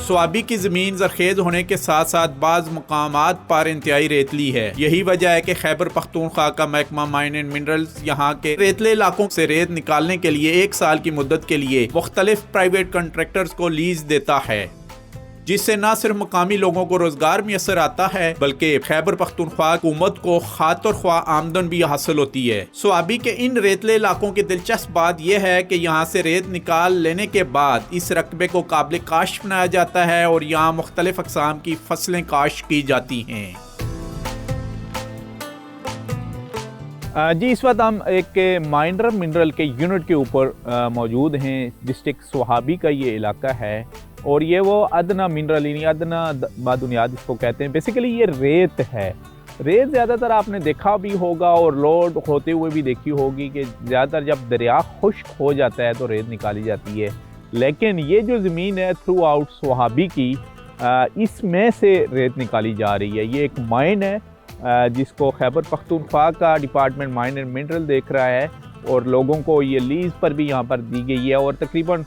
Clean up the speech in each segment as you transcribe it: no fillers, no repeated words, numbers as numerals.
स्वाबी की जमीन जरखेज होने के साथ साथ बाज मकामात पर इंतहाई रेतली है। यही वजह है कि खैबर पख्तूनख्वा का महकमा माइन एंड मिनरल्स यहाँ के रेतले इलाकों से रेत निकालने के लिए 1 साल की मुद्दत के लिए मुख्तलिफ प्राइवेट कॉन्ट्रैक्टर्स को लीज देता है, जिससे न सिर्फ मकामी लोगों को रोजगार मैसर आता है बल्कि खैबर पख्तूनख्वा हुकूमत को खातर ख्वा आमदन भी हासिल होती है। स्वाबी के इन रेतले इलाकों की दिलचस्प बात यह है कि यहाँ से रेत निकाल लेने के बाद इस रकबे को काबिल काश्त बनाया जाता है और यहाँ मुख्तलिफ अक़साम की फसलें काश्त की जाती हैं। जी इस वक्त हम एक माइनर मिनरल के यूनिट के ऊपर मौजूद हैं। डिस्ट्रिक्ट स्वाबी का ये इलाका है और ये वो अदना मिनरल यानी अदना बादुनियाद इसको कहते हैं। बेसिकली ये रेत है। रेत ज़्यादातर आपने देखा भी होगा और लोड होते हुए भी देखी होगी कि ज़्यादातर जब दरिया खुश्क हो जाता है तो रेत निकाली जाती है। लेकिन ये जो ज़मीन है थ्रू आउट स्वाबी की, इसमें से रेत निकाली जा रही है। ये एक माइन है जिसको खैबर पख्तूनख्वा का डिपार्टमेंट माइन एंड मिनरल देख रहा है और लोगों को ये लीज पर भी यहाँ पर दी गई है और तकरीबन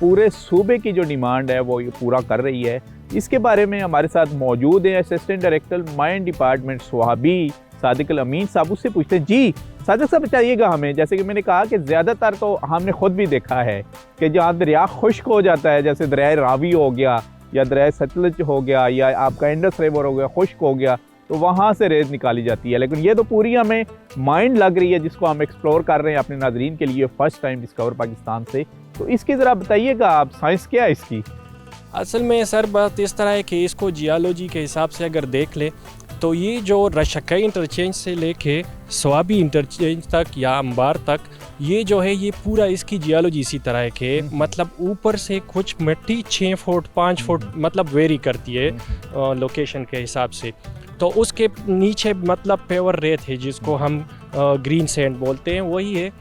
पूरे सूबे की जो डिमांड है वो ये पूरा कर रही है। इसके बारे में हमारे साथ मौजूद है assistant director mine department Swabi Sadiq Al Amin sahab. उससे पूछते हैं, जी सादिक साहब बताइएगा हमें, जैसे कि मैंने कहा कि ज़्यादातर तो हमने खुद भी देखा है कि जहाँ दरिया खुश्क हो जाता है, जैसे दरिया रावी हो गया या दरिया सतलज हो गया या आपका इंडस रिवर हो गया, खुश्क हो गया, तो वहाँ से रेत निकाली जाती है। लेकिन ये तो पूरी हमें माइंड लग रही है जिसको हम एक्सप्लोर कर रहे हैं अपने नाजरीन के लिए फर्स्ट टाइम डिस्कवर पाकिस्तान से। तो इसकी ज़रा बताइएगा आप, साइंस क्या है इसकी? असल में सर बात इस तरह है कि इसको जियोलॉजी के हिसाब से अगर देख ले तो ये जो रशकई इंटरचेंज से लेके स्वाबी इंटरचेंज तक या अंबार तक, ये जो है ये पूरा इसकी जियोलॉजी इसी तरह है कि मतलब ऊपर से कुछ मिट्टी 6 फुट 5 फुट मतलब वेरी करती है लोकेशन के हिसाब से, तो उसके नीचे मतलब प्योर रेत है जिसको हम ग्रीन सैंड बोलते हैं, वही है।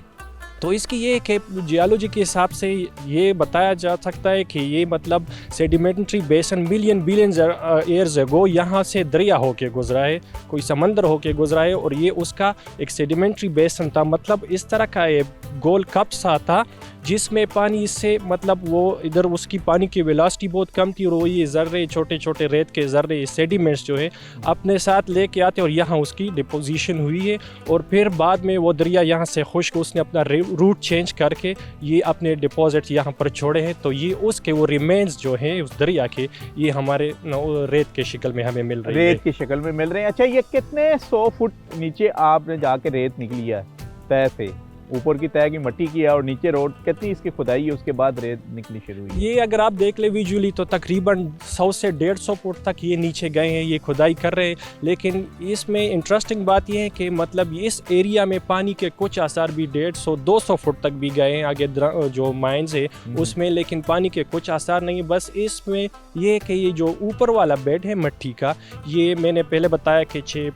तो इसकी ये कि जियोलॉजी के हिसाब से ये बताया जा सकता है कि ये मतलब सेडिमेंट्री बेसन बिलियन ईयर्स अगो यहाँ से दरिया होके गुजरा है, कोई समंदर होके गुजरा है और ये उसका एक सेडिमेंट्री बेसन था। मतलब इस तरह का ये गोल कप सा था जिसमें पानी इससे मतलब वो इधर उसकी पानी की वेलोसिटी बहुत कम थी और वो ये ज़र्रे छोटे छोटे रेत के ज़र्रे सेडिमेंट्स जो है अपने साथ लेके आते और यहाँ उसकी डिपोजिशन हुई है और फिर बाद में वो दरिया यहाँ से खुश्क उसने अपना रूट चेंज करके ये अपने डिपॉजिट यहाँ पर छोड़े हैं। तो ये उसके वो रिमेन्स जो हैं उस दरिया के ये हमारे रेत के शक्ल में हमें मिल रही है, रेत की शक्ल में मिल रहे हैं। अच्छा, ये कितने 100 फुट नीचे आपने जाके रेत निकली है तय से? ऊपर की तय की मिट्टी की है और नीचे रोड कितनी इसकी खुदाई है उसके बाद रेत निकली शुरू हुई? ये अगर आप देख ले विजुअली तो तकरीबन 100 से 150 फुट तक ये नीचे गए हैं, ये खुदाई कर रहे हैं। लेकिन इसमें इंटरेस्टिंग बात ये है कि मतलब इस एरिया में पानी के कुछ आसार भी 150-200 फुट तक भी गए हैं आगे जो माइंस है उसमें, लेकिन पानी के कुछ आसार नहीं है। बस इसमें ये कि ये जो ऊपर वाला बेड है मिट्टी का, ये मैंने पहले बताया कि 6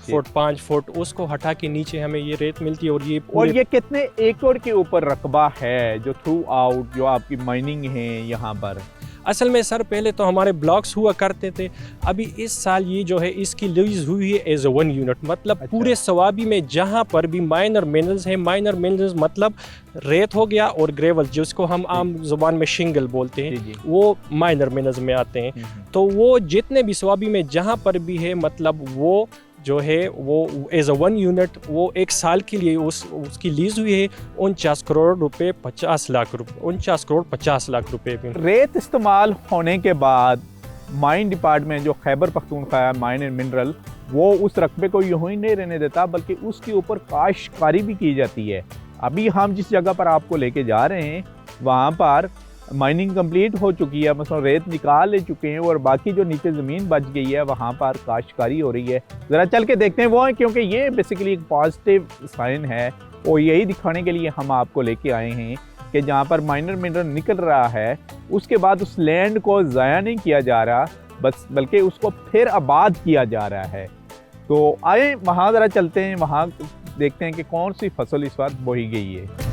फुट 5 फुट उसको हटा के नीचे हमें ये रेत मिलती है। और ये कितने एकड़ के ऊपर रकबा है जो थ्रू आउट जो आपकी माइनिंग है यहाँ पर? असल में सर पहले तो हमारे ब्लॉक्स हुआ करते थे, अभी इस साल ये जो है इसकी लीज हुई है एज ए 1 यूनिट। मतलब अच्छा। पूरे स्वाबी में जहाँ पर भी माइनर मिनरल्स हैं, माइनर मिनरल्स मतलब रेत हो गया और ग्रेवल जिसको हम आम जुबान में शिंगल बोलते हैं, वो माइनर मिनरल्स में आते हैं। तो वो जितने भी स्वाबी में जहाँ पर भी है मतलब वो जो है वो एज अ 1 यूनिट वो 1 साल के लिए उसकी लीज हुई है 49 करोड़ रुपए 50 लाख रुपए 49 करोड़ 50 लाख रुपए में। रेत इस्तेमाल होने के बाद माइन डिपार्टमेंट जो Khyber Pakhtunkhwa mine and mineral वो उस रकबे को यूं ही नहीं रहने देता बल्कि उसके ऊपर काश्तकारी भी की जाती है। अभी हम जिस जगह पर आपको लेके जा रहे हैं वहाँ पर माइनिंग कंप्लीट हो चुकी है, मतलब रेत निकाल ले चुके हैं और बाकी जो नीचे ज़मीन बच गई है वहाँ पर काश्तकारी हो रही है। ज़रा चल के देखते हैं वो है, क्योंकि ये बेसिकली एक पॉजिटिव साइन है और यही दिखाने के लिए हम आपको लेके आए हैं कि जहाँ पर माइनर मिनरल निकल रहा है उसके बाद उस लैंड को ज़ाया नहीं किया जा रहा बस बल्कि उसको फिर आबाद किया जा रहा है। तो आए वहाँ ज़रा चलते हैं, वहाँ देखते हैं कि कौन सी फसल इस वक्त बोई गई है।